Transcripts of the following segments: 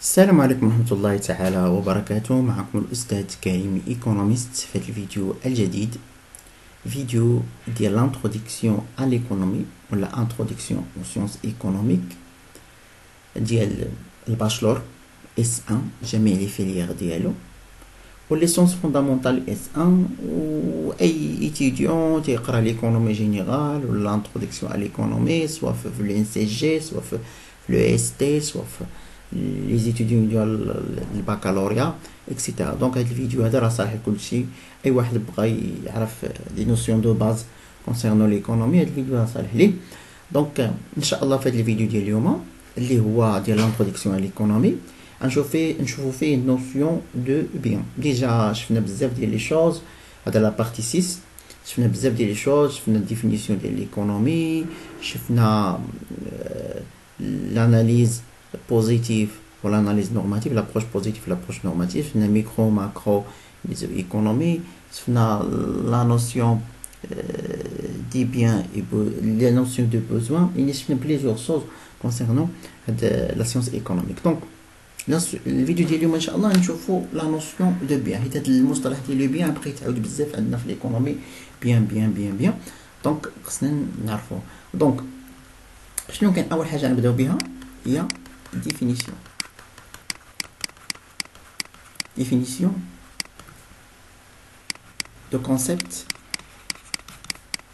السلام عليكم ورحمة الله تعالى وبركاته. معكم الأستاذ كريم إيكونوميست في هذا الفيديو الجديد، فيديو ديال l'introduction à l'économie ولا introduction aux sciences économiques ديال الباشلور S1 جميع لي فيليير ديالو و لي سونس فوندامونتال S1 و أي إتيديون تيقرا ليكونومي جينيرال ولا l'introduction à l'économie سوا في الNCG سوا في l'EST سوا في les étudiants ديال الباكالوريا اكسيتيرا. دونك هاد الفيديو هذا راه صالح لكلشي، اي واحد بغى يعرف لي نوسيون دو باز كونسيرنو ليكونومي هاد الفيديو راه صالح ليه. دونك ان شاء الله في هاد الفيديو ديال اليوم اللي هو ديال لانتروداكسيون على ليكونومي نشوفوا فيه نوسيون دو بيان. ديجا شفنا بزاف ديال لي شوز، هذا لا بارتي 6 شفنا بزاف ديال لي شوز، شفنا الديفينيسيون ديال ليكونومي، شفنا l'analyse positive ou l'analyse normative, l'approche positive, l'approche normative, la micro, macro, économie, la notion des biens et la notion de besoin. Il y a plusieurs choses concernant la science économique. Donc, la vidéo d'aujourd'hui, Inch'Allah, on voit la notion de bien. C'est le mot de bien, après, il y a بزاف عندنا في l'économie, bien. Donc, خصنا نعرفو. Donc, شنو كان أول حاجة نبداو بها هي définition de concept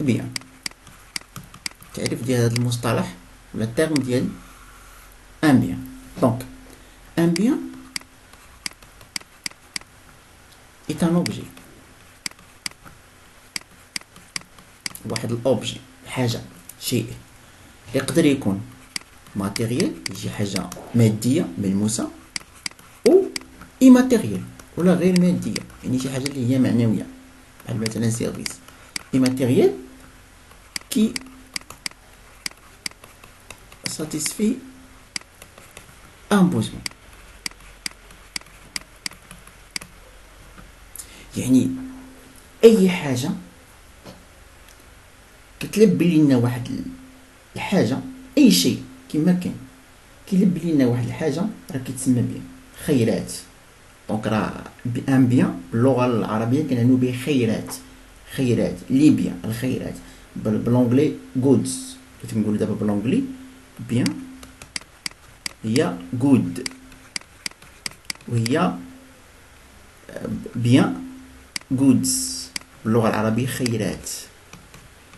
bien. تعريف ديال هذا المصطلح ولا الترم ديال ان بيان. دونك ان بيان est un objet، واحد الاوبجي، حاجه، شيء يقدر يكون ماتيريال، يجي حاجه ماديه ملموسه، او immatériel ولا غير ماديه، يعني شي حاجه اللي هي معنويه بحال مثلا سيرفيس. immatériel qui satisfait un besoin، يعني اي حاجه كتلبي لنا واحد الحاجه، اي شيء كما كان كيلبي لنا واحد الحاجه راه كيتسمى بيان. خيرات، دونك راه ان بيان باللغه العربيه كنعنيو به خيرات لي بيان، الخيرات بالانجلي جودز. كنقولوا دابا بالانجلي بيان هي جود، وهي بيان جودز باللغه العربيه خيرات.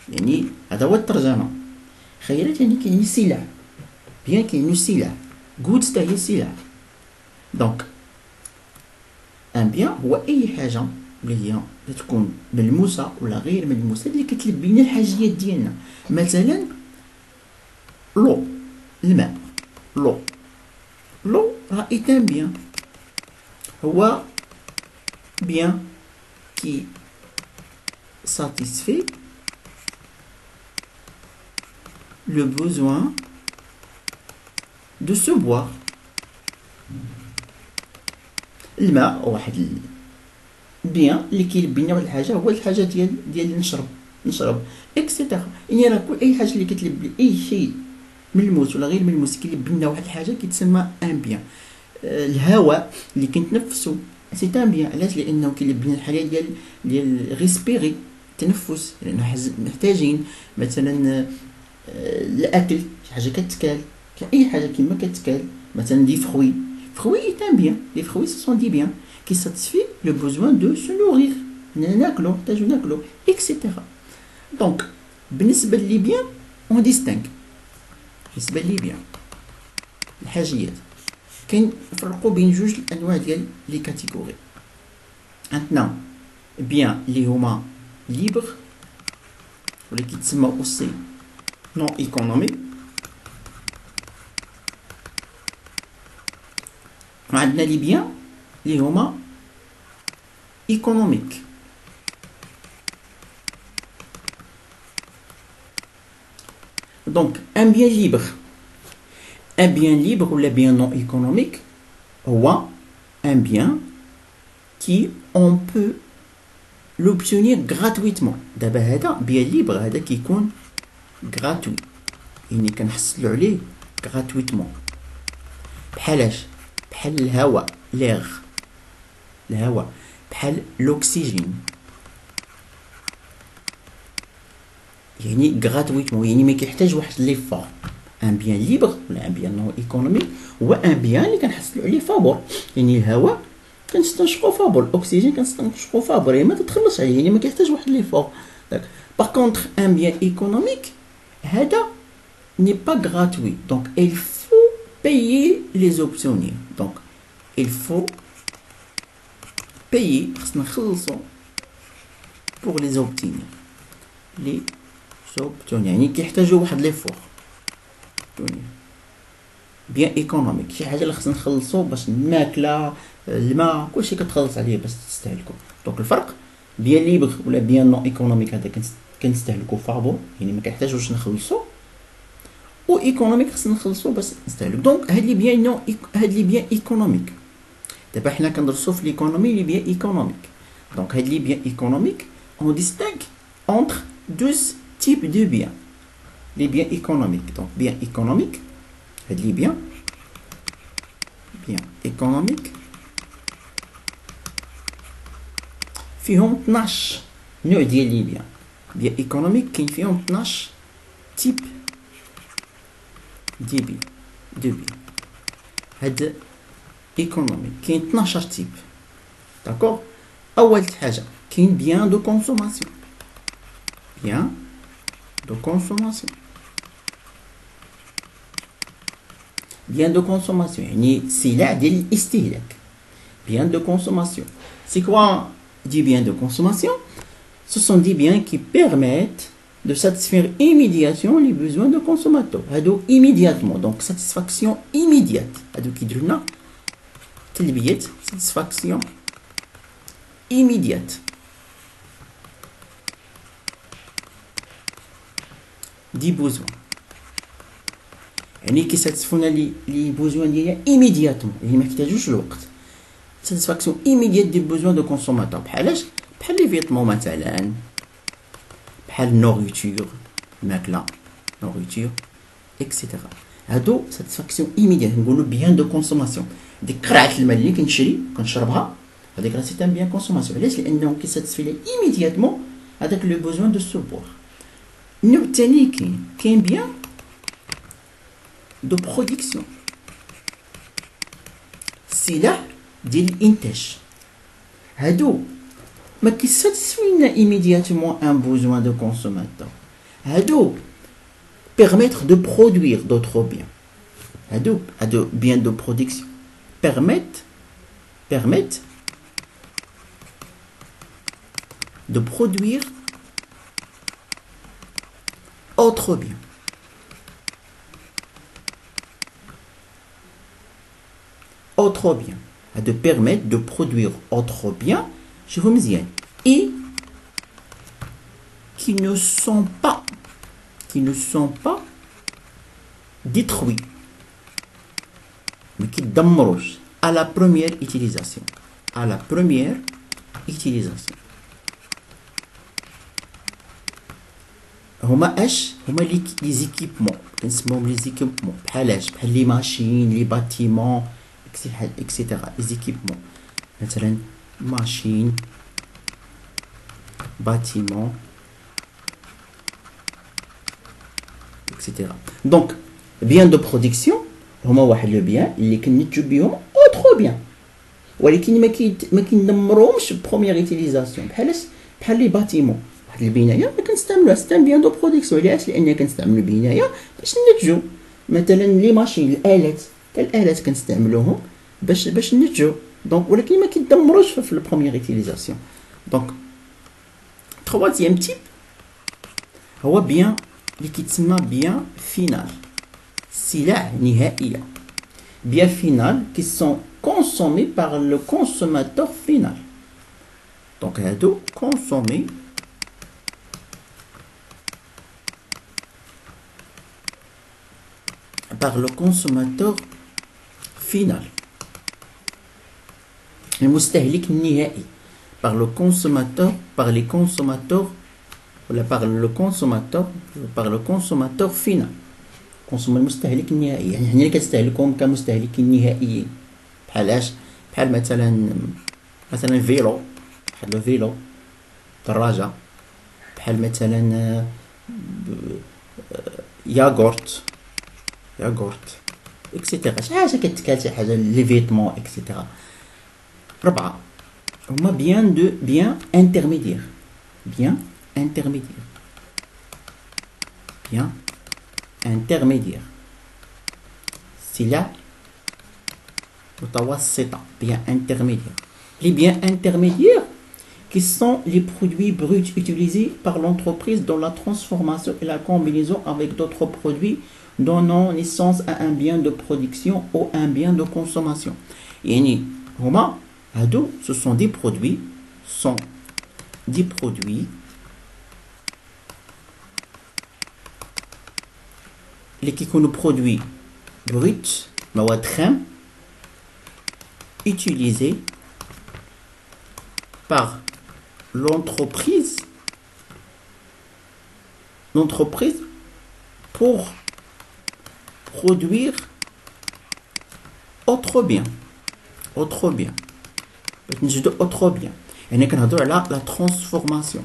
يعني هذا هو الترجمه. خيرات يعني كاين سلع، بيان كاين سلع، جودز حتى هي سلع. دونك ان بيان هو اي حاجه اللي هي تكون ملموسه ولا غير ملموسه اللي كتلبي لنا الحاجيات ديالنا. مثلا لو، الماء، لو راه ان بيان، هو بيان كي satisfait le besoin de se boire. الماء واحد بيان اللي كيلبي لنا واحد الحاجه، هو الحاجه ديال نشرب اكسيتيرا. يعني راه كل اي حاجه اللي كتلبي اي شيء ملموس ولا غير ملموس كيلبي لنا واحد الحاجه كيتسمى ان بيان. الهواء اللي كنتنفسو سي ان بيان، علاش؟ لانه كيلبي لنا الحاجه ديال ريسبيري، التنفس، لانه محتاجين. مثلا الاكل، شي حاجه كتكال، اي حاجه كيما كتكال، مثلا دي فروي est un bien. Les fruits ce sont des biens qui satisfont le besoin de se nourrir، ناكلو، نحتاجو ناكلو etc. donc بالنسبه لي بيان on distingue. بالنسبه لي بيان الحاجيات كنفرقوا بين جوج الانواع ديال لي كاتيجوري. عندنا بيان اللي هما ليبر ولا كيتسمى اوسي نون ايكونومي، وعندنا لي بيان اللي هما ايكونوميك. دونك ان بيان ليبر ولا بيان نون ايكونوميك هو ان بيان كي اون بو لوبتونير غراتويتمون. دابا هذا بيان ليبر، هذا كيكون غراتوي، يعني كنحصلو عليه غراتويتمون. بحالاش؟ بحال الهواء l'air الهواء بحال l'oxygène يعني gratuitement يعني ما كيحتاج واحد ليفور ان بيان ليبر ولا ان بيان نون ايكونوميك هو ان بيان اللي كنحصلوا عليه فابور يعني الهواء كنستنشقوا فابور الاكسجين كنستنشقوا فابور يعني ما تتخلص عليه يعني ما كيحتاج واحد ليفور باغ كونطخ ان بيان ايكونوميك هذا ني با غراتوي دونك il faut payer les obtenir donc il faut payer خصنا نخلصوا pour les obtenir les obtenir يعني كيحتاجوا واحد ليفور بيان ايكونوميك شي حاجه اللي خصنا نخلصوا باش الماكله الماء كلشي كتخلص عليه باش تستهلكو دونك الفرق بيان ليبر ولا بيان نون ايكونوميك هذا كنستهلكو فابور يعني ما كنحتاجوش نخلصوا و ايكونوميك خصنا نخلصوا باش نستهلكو دونك هاد لي بيان نون هاد لي بيان ايكونوميك دابا حنا كندرسوا في ليكونومي لي بيان ايكونوميك دونك هاد لي بيان ايكونوميك اون ديستينغ entre deux types de biens les biens économiques donc bien économique les biens économiques فيهم 12 نوع ديال لي بيان économique كاين فيهم 12 type دي بيان هاد économique كاين 12 type داكوغ اول حاجه كاين بيان دو كونسوماسيون bien de consommation bien de consommation يعني سلع ديال الاستهلاك bien de consommation c'est quoi dit bien de consommation ce sont des biens qui permettent de satisfaire immédiatement les besoins de consommateurs هادو immédiatement donc satisfaction immédiate هادو كيديروا لنا تلبية satisfaction immédiate دي بوزوان يعني كيساتسفونا لي بوزوان ديالها ايميدياتوم يعني ما كيحتاجوش الوقت ساتسفاكسيون ايميديات دي بوزوان دو كونسوماتور بحالاش بحال لي فيتمون مثلا بحال نوريتور الماكله نوريتور اكسيتيرا هادو ساتسفاكسيون ايميديات نقولوا بيان دو كونسوماسيون ديك قرعه الماء اللي كنشري كنشربها هذيك راه سي ان بيان كونسوماسيون علاش لانه كيساتسفي لي ايميدياتمون هذاك لو بوزوان دو سوبور النوع الثاني كاين بيان دو برودكسيون سلع ديال الانتاج هادو ما كيساتسفينا ايميدياتمون ان بوزوان دو كونسوماتور هادو permettre de produire d'autres biens هادو biens de production permettent de produire autre bien de permettre de produire autre bien je vous مزيان et qui ne sont pas détruits mais qui دمروش à la première utilisation هما اش هما لي زيكيبمون كنسموهم لي زيكيبمون بحالاش بحال لي ماشين لي باتيمون اكسيتيرا لي زيكيبمون مثلا ماشين باتيمون اكسيتيرا دونك بيان دو برودكسيون هما واحد لو بيان اللي كنتجو بيهم اوترو بيان ولكن ما كندمروهمش بروميير يوتيليزاسيون بحال لي باتيمون البنايه ما كنستعملوها سي بيان دو برودكسيون علاش لان كنستعملوا البنايه باش ننتجوا مثلا لي ماشين الالات كنستعملوهم باش ننتجوا دونك ولكن ما كيدمروش في البروميير يوتيليزاسيون دونك تروازيام تيب هو بيان اللي كيتسمى بيان فينال سلع نهائيه بيان فينال qui sont consommés par le consommateur final دونك هادو consommés par le consommateur final المستهلك النهائي par le consommateur par les consommateurs ولا par le consommateur final المستهلك النهائي يعني حنا اللي كنستهلكوهم كمستهلكين نهائيين بحالاش بحال مثلا فيلو، بحال لو فيلو دراجة، بحال مثلا ياغورت اكسيتيرا، شي حاجة كتكال، شي حاجة لي فيتمون اكسيتيرا. 4 هما بيان انترميديير، بيان intermédiaire سلع متوسطة، bien intermédiaire. Les biens intermédiaires qui sont les produits bruts utilisés par l'entreprise dans la transformation et la combinaison avec d'autres produits donnant naissance à un bien de production ou un bien de consommation. يعني هما هادو ce sont des produits اللي كيكونوا produits bruts مواد خام utilisés par l'entreprise pour produire autre bien. باش نجدو autre bien، يعني كنهضروا على لا ترانسفورماسيون.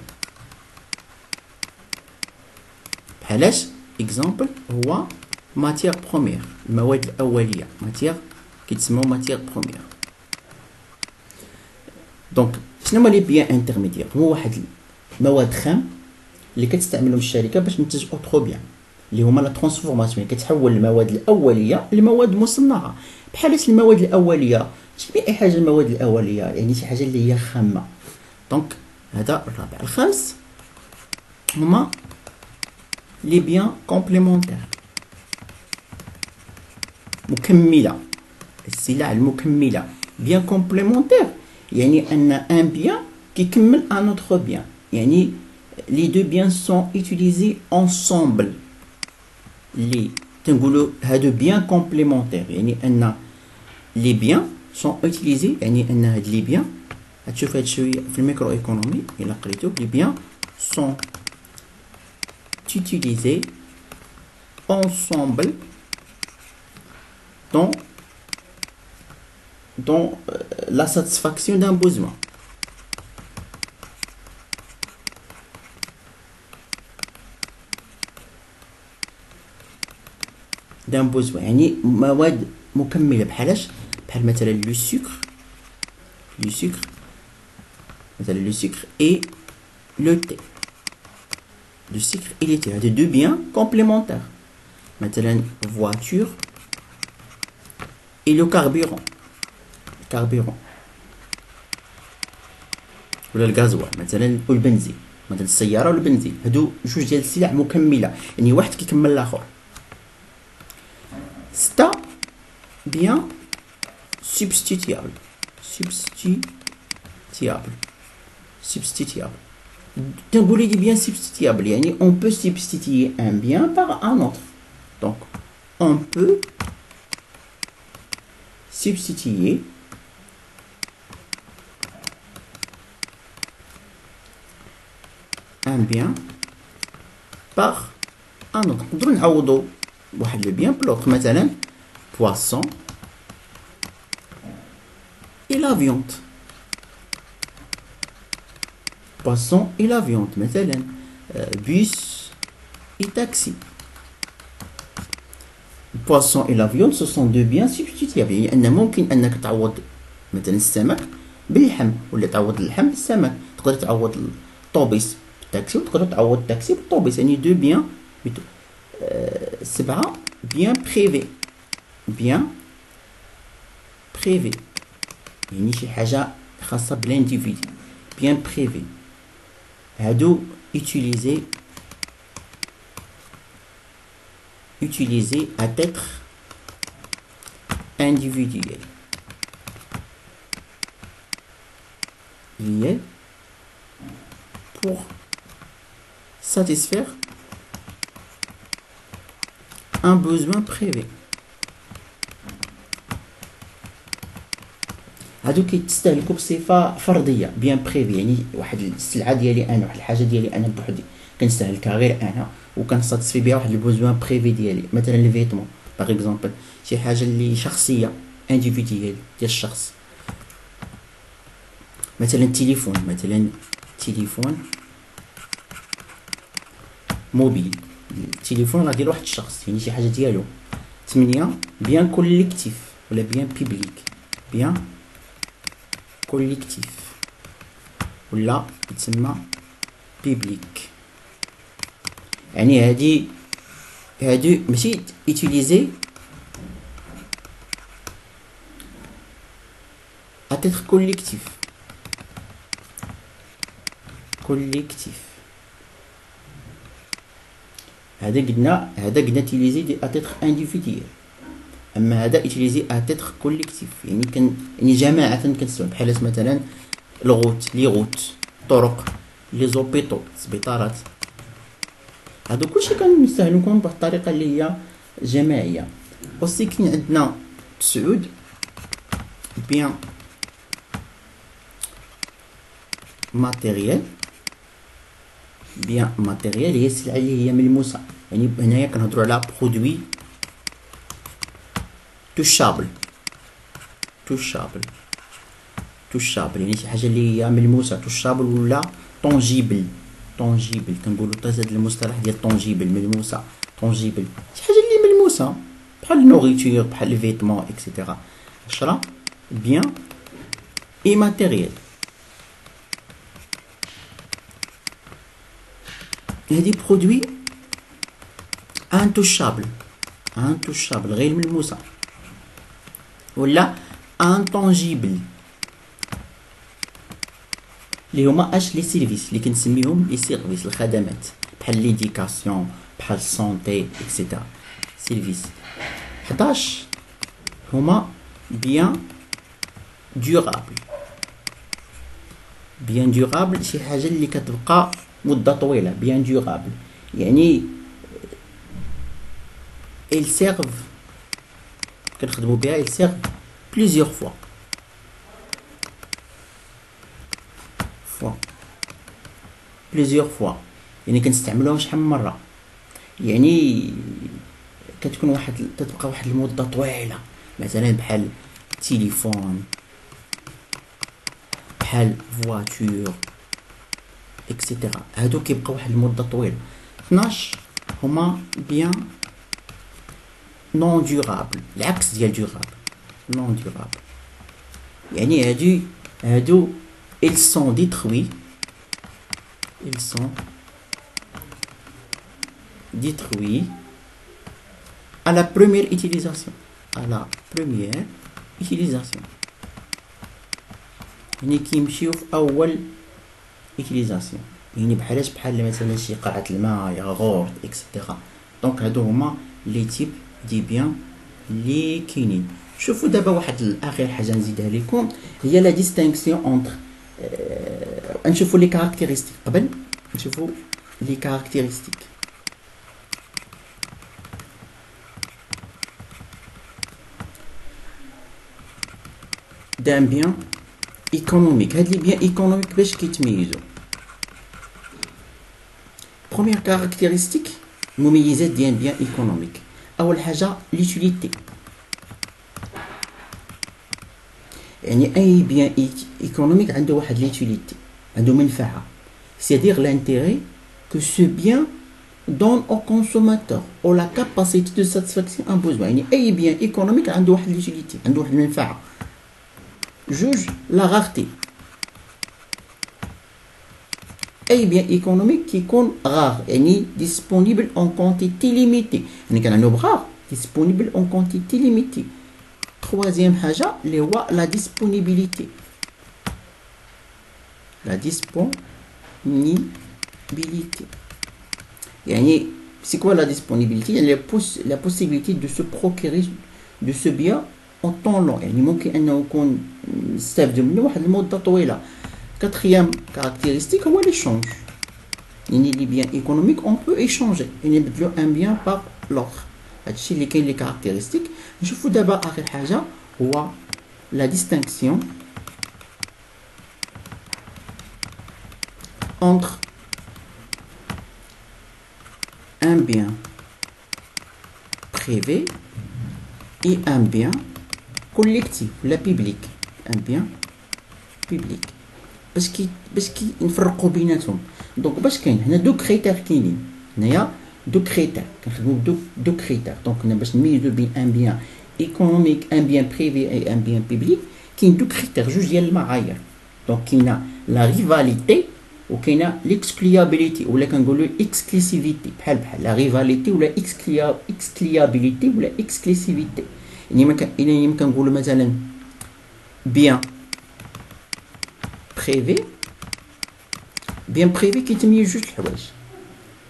بحالاش اكزامبل هو ماتيير بروميير، المواد الاوليه، ماتيير كيتسموا ماتيير بروميير. دونك شنو هما لي بيان انترميديير؟ هو واحد المواد خام اللي كتستعملهم الشركه باش تنتج اوترو بيان، اللي هما لا ترانسفورماسيون، يعني كتحول المواد الاوليه لمواد مصنعه. بحال المواد الاوليه شبيه اي حاجه، المواد الاوليه يعني شي حاجه اللي هي خامه. دونك هذا الرابع. الخامس هما لي بيان كومبليمونتير، مكمله، السلع المكمله. بيان كومبليمونتير يعني ان ان بيان كيكمل ان اوتر بيان، يعني لي دو بيان سون اوتيليزي انصومبل. لي تنقولوا هادو بيان كومبليمونتير، يعني ان لي بيان سون اوتيليزي، يعني ان هاد لي بيان هتشوف هاد شويه في الميكرو ايكونومي الا قريتو، لي بيان سون utilisés ensemble dans la satisfaction d'un besoin. يعني مواد مكملة. بحالاش؟ بحال مثلا لو سكر مثلا لو سكر et le thé. Le sucre et le thé, هادو deux biens complémentaires. مثلا voiture et le carburant. ولا الغازوال مثلا والبنزين، مثلا السيارة والبنزين، هادو جوج ديال السلع مكملة، يعني واحد كيكمل الآخر. 6 biens substituables. تنقولي دي bien substituable، يعني on peut substituer un bien par un autre. Donc on peut substituer un bien par un autre. نقدروا نعوضوا واحد لو bien بلوطر، مثلا poisson et la viande. Poisson et la viande مثلا bus et taxi. Poisson et la viande ce sont deux biens substituables، يعني أن ممكن أنك تعوض مثلا السمك باللحم، ولا تعوض اللحم بالسمك. تقدر تعوض الطوبيس بالتاكسي، وتقدر تعوض التاكسي بالطوبيس، يعني دو بيان. 7 بيان بريفي. يعني شي حاجة خاصة بالانديفيدي. بيان بريفي هادو utilisés à titre individuel، liés pour satisfaire un besoin privé. هادو كيتستهلكوا بصفه فرديه، بيان بريفي، يعني واحد السلعه ديالي انا، واحد الحاجه ديالي انا بوحدي كنستهلكها غير انا، وكنساتيسفي بها واحد البوزوان بريفي ديالي. مثلا لي فيتمون باغ اكزومبل، شي حاجه اللي شخصيه انديفيديال ديال الشخص. مثلا تليفون موبيل، التليفون راه ديال واحد الشخص، يعني شي حاجه ديالو. 8 بيان كوليكتيف ولا بيان بيبليك، بيان كوليكتيف ولا يتسمى بيبليك. يعني هادي ماشي utiliser à titre collectif. هذا قلنا utiliser à titre individuel، اما هذا utiliser à titre collectif، يعني جماعة كنستعمل بحال مثلا لي غوت، طرق، لي زوبيطو، سبيطارات. هادو كلشي كنستعملوهم بواحد الطريقة اللي هي جماعية. اوسي كاين عندنا 9 بيان ماتيريال هي السلعة اللي هي ملموسة. يعني هنايا كنهضروا على برودوي توشابل، يعني شي حاجة اللي هي ملموسة، توشابل ولا طونجيبل. كنقولوا حتى هاد المصطلح ديال طونجيبل، ملموسة، طونجيبل، شي حاجة اللي ملموسة بحال النوريتور، بحال لي فيتمون اكسيتيرا. 10 بيان ايماتيريال، هادي برودوي انتوشابل غير ملموسة، ولا انتونجيبل اللي هما لي سيرفيس اللي كنسميهم لي سيرفيس، الخدمات، بحال ليديكاسيون، بحال السونتي اكسيتيرا، سيرفيس. 11 هما بيان ديورابل، شي حاجة اللي كتبقى مدة طويلة، بيان ديورابل، يعني ils servent كنخدمو بها، ils servent plusieurs fois، يعني كنستعملوها شحال من مرة، يعني كتكون تتبقى واحد المدة طويلة، مثلا بحال تليفون، بحال فواتور اكسيتيرا. هادو كيبقاو واحد المدة طويلة. 12 هما بيان نون ديورابل، العكس ديال ديورابل، نون ديورابل، يعني هادو ils sont détruits à la première utilisation. يعني كيمشيو في اول utilisation، يعني بحال مثلا شي قاعة الماء، ياغورت اكسيتيرا. دونك هادو هما لي تيب دي بيان لي كاينين. شوفوا دابا واحد اخر حاجه نزيدها لكم، هي لا ديستينكسيون اونتر، نشوفوا لي كاركتيرستيك قبل نشوفوا لي كاركتيرستيك. دان بيان ايكونوميك، هاد لي بيان ايكونوميك باش كيتميزوا؟ بروميير كاركتيرستيك، مميزات ديال بيان ايكونوميك. اول حاجه ليتيليتي، يعني اي بيان ايكونوميك عنده واحد ليتيليتي، عنده منفعه، c'est-à-dire l'intérêt que ce bien donne au consommateur ou la capacité de satisfaction un besoin. يعني اي بيان ايكونوميك عنده واحد ليتيليتي، عنده واحد المنفعه. جوج لا غارتي، اي بيان ايكونوميك كيكون غار، يعني disponible en quantité limitée، يعني كان عنده بغار disponible en quantité limitée. troisième حاجه اللي هو لا disponibilité، يعني c'est quoi la disponibilité؟ يعني la possibilité de se procurer de ce bien en temps long، يعني ممكن انه يكون نستافدوا منه واحد المده طويله. quatrième caractéristique هو l'échange، يعني les biens économiques on peut échanger، يعني نبدلو un bien par l'autre. هادشي اللي كاين لي كاركتيرستيك. نشوفوا دابا اخر حاجه هو la distinction entre un bien privé et un bien collectif ولا public un bien public باش كي نفرقوا بيناتهم. دونك باش كاين هنا دو كريتير كاينين هنايا دو كريتير كنخدموا دو كريتير. دونك هنا باش نميزوا بين ان بيان ايكونوميك ان بيان بريفي اي ان بيان بيبليك كاين دو كريتير جوج ديال المعايير. دونك كاينه لا ريفاليتي وكاينه ليكسكليابيليتي ولا كنقولوا اكسكليسيفيتي بحال لا ريفاليتي ولا اكسكليابيليتي ولا اكسكليسيفيتي. يعني ما كنقولوا مثلا بيان بريفي بيان بريفي كيتميز جوج الحوايج.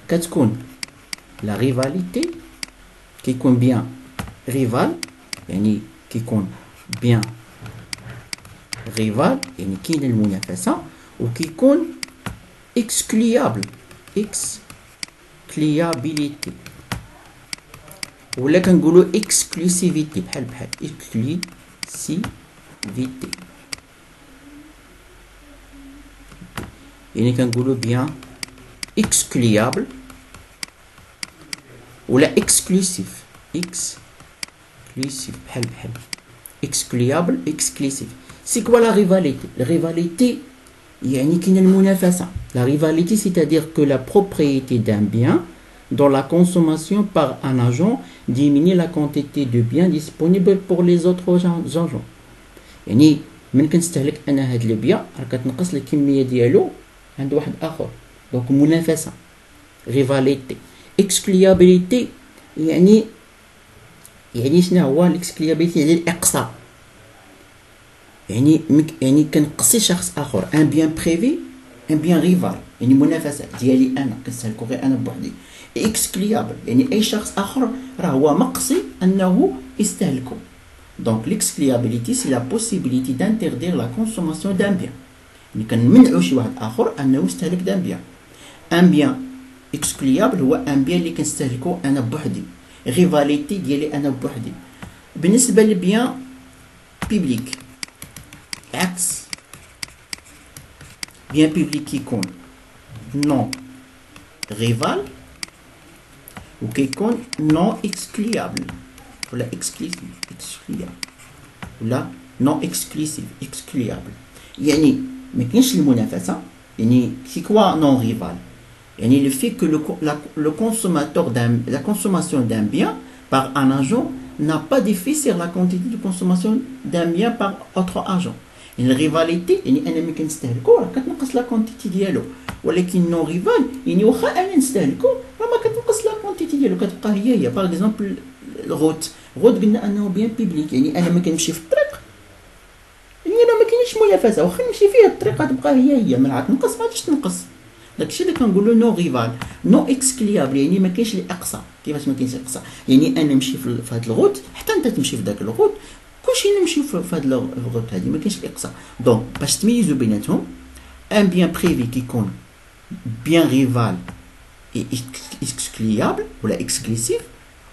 كتكون لا ريفاليتي كيكون بيان ريفال يعني كيكون بيان ريفال يعني كاين المنافسه وكيكون اكسكليابل اكسكليابيليتي ولا كنقولوا اكسكلوسيفيتي بحال اكسكلوسيفيتي يعني كنقولوا بيان اكسكليابل ولا اكسكلوسيف بحال اكسكليابل اكسكلوسيف. سي كوا لا ريفاليتي؟ لا ريفاليتي يعني كاين المنافسه. لا ريفاليتي c'est-à-dire que la propriété d'un bien dont la consommation par un agent diminue la quantité de biens disponibles pour les autres agents. يعني من كنستهلك انا هاد البيان راه كتنقص الكميه ديالو عند واحد اخر. دونك منافسه ريفاليتي. اكسكليابيليتي يعني شنو هو الاكسكليابيليتي؟ يعني الاقصاء. يعني كنقصي شخص اخر ان بيان بريفي ان بيان ريفال يعني منافسه ديالي انا كنستهلكو غير انا بوحدي. اكسكليابل يعني اي شخص اخر راه هو مقصي انه يستهلكو. دونك l'excluabilité c'est la possibilité d'interdire la consommation d'un bien. يعني كنمنعو شي واحد اخر انه يستهلك دان بيان. ان بيان excluable هو ان بيان اللي كنستهلكو انا بوحدي. ريفاليتي ديالي انا بوحدي. بالنسبه للبيان بيبليك عكس بيان بيبليك كيكون نون ريفال وكيكون نون اكسكليابل ولا اكسكليسيف ولا نون اكسكليسيف اكسكليابل. يعني ما كاينش المنافسه. يعني سي كوا نون ريفال يعني le fait que le consommateur la consommation d'un bien par un agent n'a pas d'effet sur la quantité de consommation d'un bien par autre agent. يعني الريفاليتي يعني انا ملي كنستهلكو راه كتنقص لا كونتيتي ديالو. ولكن نون ريفال يعني واخا انا نستهلكو راه ما كتنقص لا كونتيتي ديالو كتبقى هي باغ اكزومبل الغوت قلنا انه بيان بيبليك يعني انا ما كنمشي في الطريق يعني راه ما كاينش منافسه واخا نمشي فيها الطريق غتبقى هي ما غتنقص ما غاديش تنقص. داكشي اللي كنقولوا نو ريفال. نو اكسكليابل يعني ما كاينش الاقصى. كيفاش ما كاينش الاقصى؟ يعني انا نمشي في هذا الغوت حتى انت تمشي في ذاك الغوت كلشي نمشيو في هذا الغوت هذه ما كاينش الاقصى. دونك باش تميزوا بيناتهم ان بيان بريفي كيكون بيان ريفال اي اكسكليابل ولا اكسكلوسيف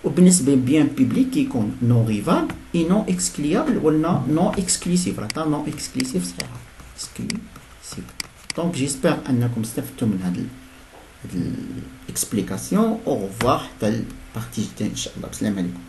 وبالنسبه بيان بيبليك كيكون نو ريفال اي نو اكسكليابل ولا نو اكسكلوسيف. راه نو اكسكلوسيف صحيحه اكسكلوسيف. دونك جيسبر انكم استفدتوا من هاد الاكسبليكاسيون. او ريفوار حتى البارتي الجايه ان شاء الله. بسلام عليكم.